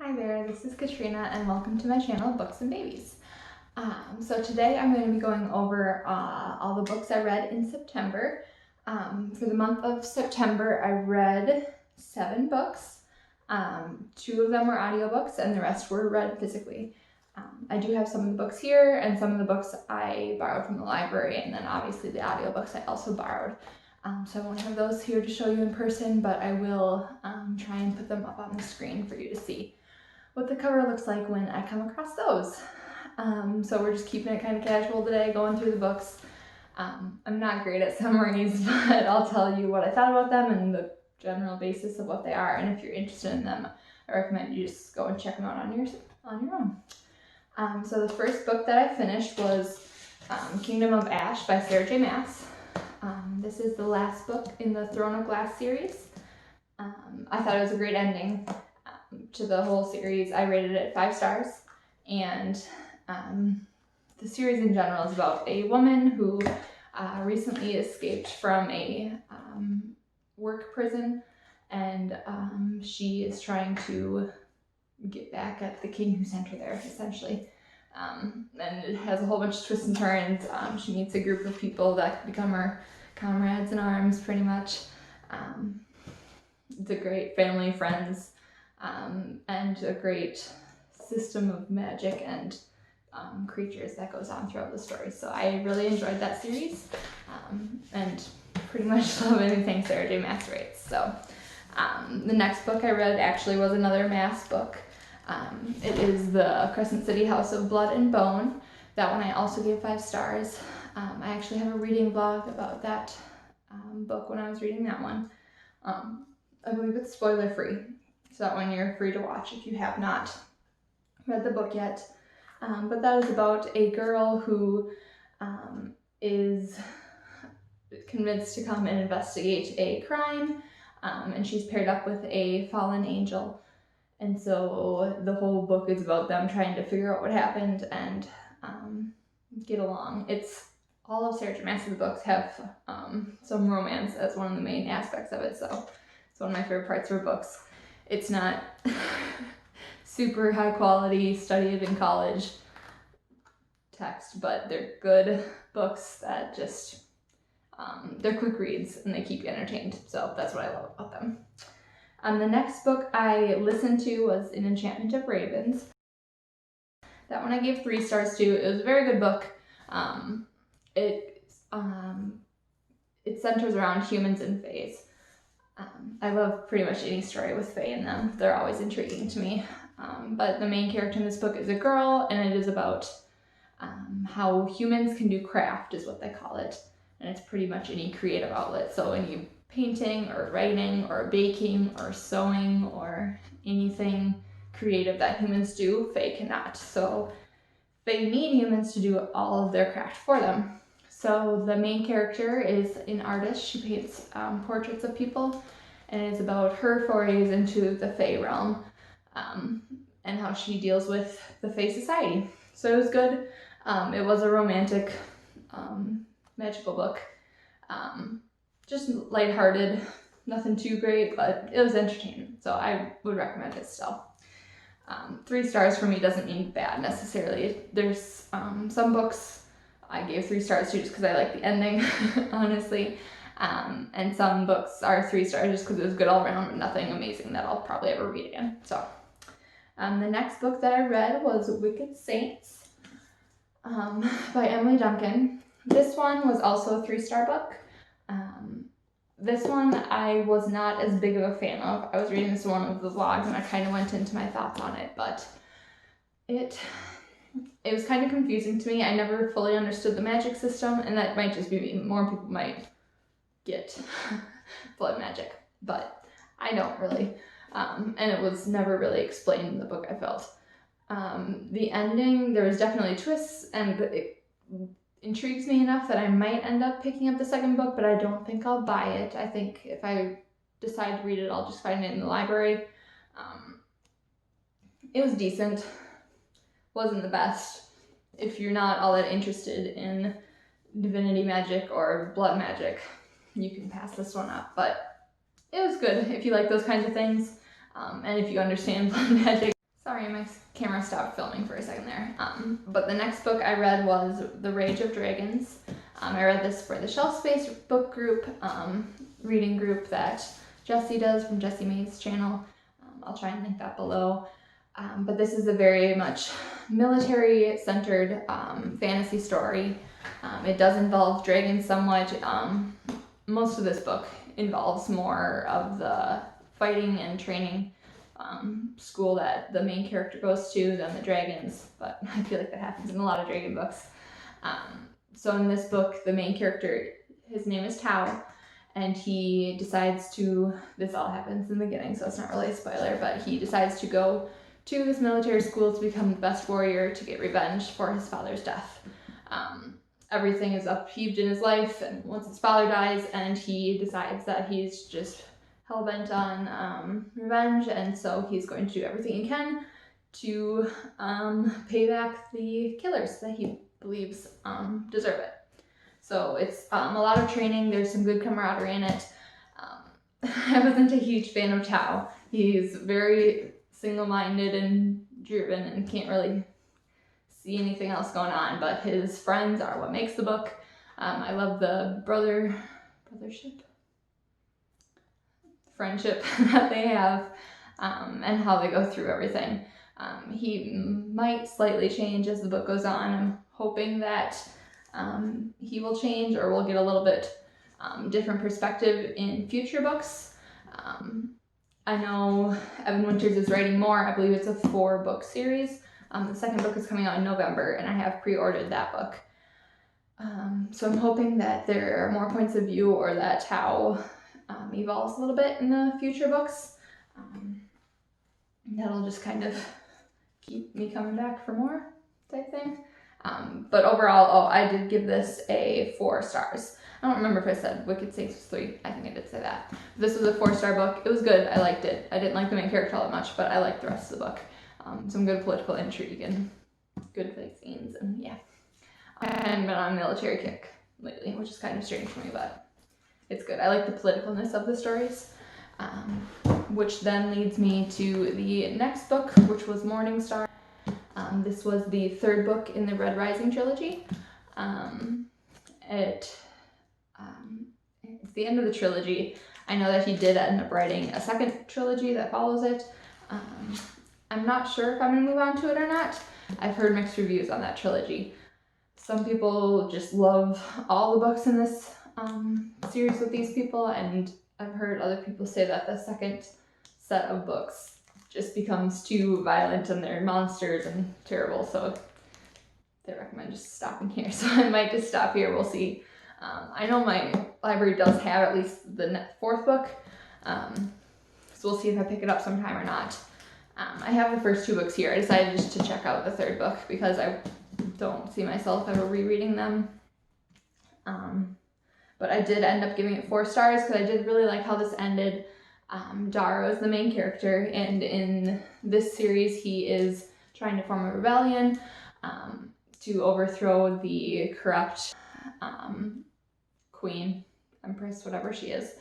Hi there, this is Katrina and welcome to my channel, Books and Babies. So today I'm going to be going over all the books I read in September. For the month of September, I read 7 books. 2 of them were audiobooks and the rest were read physically. I do have some of the books here, and some of the books I borrowed from the library, and then obviously the audiobooks I also borrowed. So I won't have those here to show you in person, but I will try and put them up on the screen for you to see what the cover looks like when I come across those. So we're just keeping it kind of casual today, going through the books. I'm not great at summaries, but I'll tell you what I thought about them and the general basis of what they are. And if you're interested in them, I recommend you just go and check them out on your own. So the first book that I finished was Kingdom of Ash by Sarah J. Maas. This is the last book in the Throne of Glass series. I thought it was a great ending to the whole series. I rated it 5 stars, and the series in general is about a woman who recently escaped from a work prison, and she is trying to get back at the king who sent her there, essentially. And it has a whole bunch of twists and turns. She meets a group of people that become her comrades in arms, pretty much. It's a great family, friends, and a great system of magic and creatures that goes on throughout the story. So I really enjoyed that series, and pretty much love anything Sarah J. Maas writes. So the next book I read actually was another Maas book. It is The Crescent City House of Blood and Bone. That one I also gave 5 stars. I actually have a reading blog about that book when I was reading that one. I believe it's spoiler free, so that one you're free to watch if you have not read the book yet. But that is about a girl who is convinced to come and investigate a crime, and she's paired up with a fallen angel. And so the whole book is about them trying to figure out what happened and get along. It's all of Sarah J. Maas's books have some romance as one of the main aspects of it, so it's one of my favorite parts of her books. It's not super high quality, studied in college text, but they're good books that just, they're quick reads and they keep you entertained. So that's what I love about them. The next book I listened to was An Enchantment of Ravens. That one I gave 3 stars to. It was a very good book. It centers around humans and fays. I love pretty much any story with fae in them. They're always intriguing to me. But the main character in this book is a girl, and it is about how humans can do craft, is what they call it. And it's pretty much any creative outlet. So any painting or writing or baking or sewing or anything creative that humans do, fae cannot. So they need humans to do all of their craft for them. So the main character is an artist. She paints portraits of people, and it's about her forays into the fae realm, and how she deals with the fae society. So it was good. It was a romantic, magical book. Just lighthearted, nothing too great, but it was entertaining. So I would recommend it still. 3 stars for me doesn't mean bad necessarily. There's some books I gave 3 stars to just because I like the ending, honestly. And some books are 3 stars just because it was good all around, but nothing amazing that I'll probably ever read again. So the next book that I read was Wicked Saints by Emily Duncan. This one was also a 3-star book. This one I was not as big of a fan of. I was reading this one of the vlogs and I kind of went into my thoughts on it, but it was kind of confusing to me. I never fully understood the magic system, and that might just be me. More people might get blood magic, but I don't really. And it was never really explained in the book, I felt. The ending, there was definitely twists, and it intrigues me enough that I might end up picking up the second book, but I don't think I'll buy it. I think if I decide to read it, I'll just find it in the library. It was decent. Wasn't the best. If you're not all that interested in divinity magic or blood magic, you can pass this one up, but it was good if you like those kinds of things, and if you understand blood magic. Sorry, my camera stopped filming for a second there. But the next book I read was The Rage of Dragons. I read this for the Shelf Space book group, reading group that Jessie does from Jessie May's channel. I'll try and link that below. But this is a very much military-centered fantasy story. It does involve dragons somewhat. Most of this book involves more of the fighting and training school that the main character goes to than the dragons, but I feel like that happens in a lot of dragon books. So in this book, the main character, his name is Tao, and he decides to, this all happens in the beginning, so it's not really a spoiler, but he decides to go to this military school to become the best warrior to get revenge for his father's death. Everything is upheaved in his life, and once his father dies, and he decides that he's just hell-bent on revenge, and so he's going to do everything he can to pay back the killers that he believes deserve it. So it's a lot of training. There's some good camaraderie in it. I wasn't a huge fan of Tao. He's very single-minded and driven and can't really see anything else going on, but his friends are what makes the book. I love the friendship that they have, and how they go through everything. He might slightly change as the book goes on. I'm hoping that he will change, or we'll get a little bit different perspective in future books. I know Evan Winters is writing more. I believe it's a 4-book series. The second book is coming out in November, and I have pre-ordered that book. So I'm hoping that there are more points of view, or that Tao evolves a little bit in the future books. That'll just kind of keep me coming back for more type thing. But overall, I did give this a 4 stars. I don't remember if I said Wicked Saints was 3. I think I did say that. This was a 4-star book. It was good. I liked it. I didn't like the main character all that much, but I liked the rest of the book. Some good political intrigue and good fight scenes, and yeah. I haven't been on a military kick lately, which is kind of strange for me, but it's good. I like the politicalness of the stories, which then leads me to the next book, which was Morning Star. This was the 3rd book in the Red Rising trilogy. It's the end of the trilogy. I know that he did end up writing a 2nd trilogy that follows it. I'm not sure if I'm going to move on to it or not. I've heard mixed reviews on that trilogy. Some people just love all the books in this series with these people, and I've heard other people say that the 2nd set of books just becomes too violent and they're monsters and terrible, so they recommend just stopping here. So I might just stop here. We'll see. I know my library does have at least the 4th book, so we'll see if I pick it up sometime or not. I have the first 2 books here. I decided just to check out the 3rd book because I don't see myself ever rereading them. But I did end up giving it 4 stars because I did really like how this ended. Darrow is the main character, and in this series he is trying to form a rebellion to overthrow the corrupt queen, empress, whatever she is,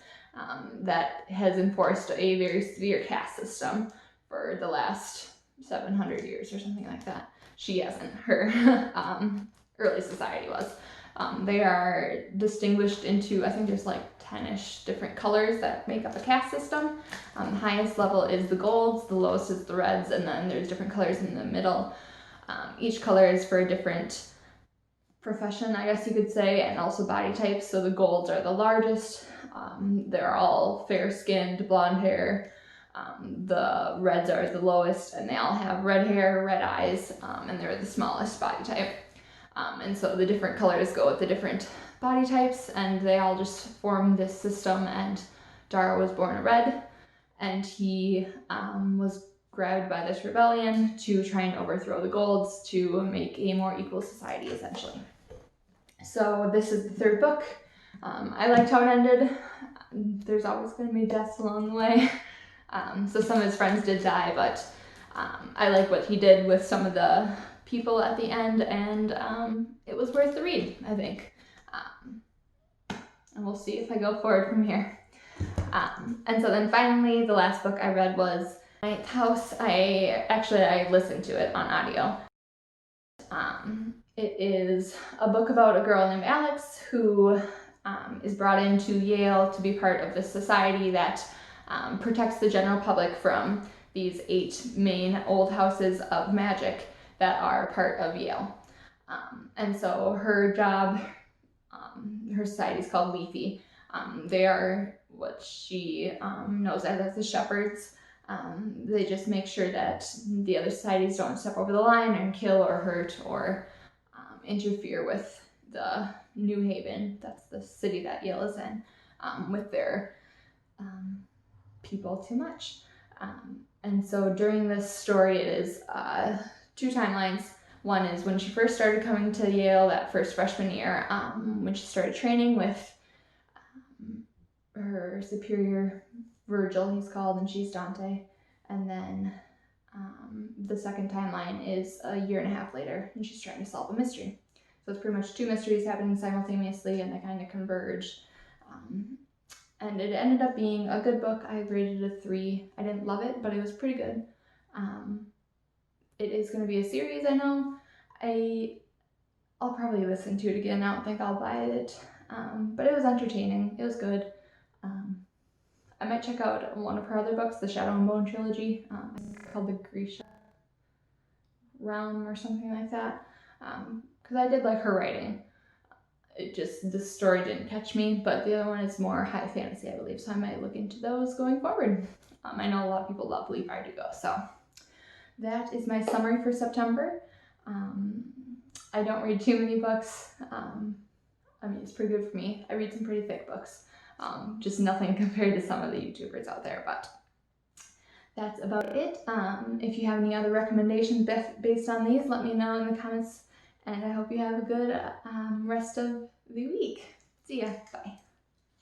that has enforced a very severe caste system for the last 700 years or something like that. She hasn't. Her early society was. They are distinguished into, I think there's like 10-ish different colors that make up a caste system. The highest level is the golds, the lowest is the reds, and then there's different colors in the middle. Each color is for a different profession, I guess you could say, and also body types. So the golds are the largest. They're all fair-skinned, blonde hair. The reds are the lowest, and they all have red hair, red eyes, and they're the smallest body type. And so the different colors go with the different body types, and they all just form this system. And Darrow was born a red, and he was grabbed by this rebellion to try and overthrow the golds to make a more equal society, essentially. So this is the 3rd book. I liked how it ended. There's always going to be deaths along the way. So some of his friends did die, but I like what he did with some of the people at the end, and it was worth the read, I think. And we'll see if I go forward from here. And so then finally, the last book I read was Ninth House, I listened to it on audio. It is a book about a girl named Alex who is brought into Yale to be part of the society that protects the general public from these 8 main old houses of magic that are part of Yale. And so her job, her society is called Leafy. They are what she knows as the shepherds. They just make sure that the other societies don't step over the line and kill or hurt or interfere with the New Haven, that's the city that Yale is in, with their people too much. And so during this story, it is 2 timelines. One is when she first started coming to Yale, that first freshman year, when she started training with her superior, Virgil, he's called, and she's Dante. And then the second timeline is a year and a half later, and she's trying to solve a mystery. So it's pretty much 2 mysteries happening simultaneously, and they kind of converge. And it ended up being a good book. I rated it a 3. I didn't love it, but it was pretty good. It is going to be a series, I know. I'll probably listen to it again. I don't think I'll buy it. But it was entertaining. It was good. I might check out one of her other books, the Shadow and Bone trilogy, called the Grisha Realm or something like that. Because I did like her writing. The story didn't catch me, but the other one is more high fantasy, I believe, so I might look into those going forward. I know a lot of people love Leaf Vertigo, so that is my summary for September. I don't read too many books. I mean, it's pretty good for me. I read some pretty thick books. Just nothing compared to some of the YouTubers out there, but that's about it. If you have any other recommendations based on these, let me know in the comments, and I hope you have a good rest of the week. See ya. Bye.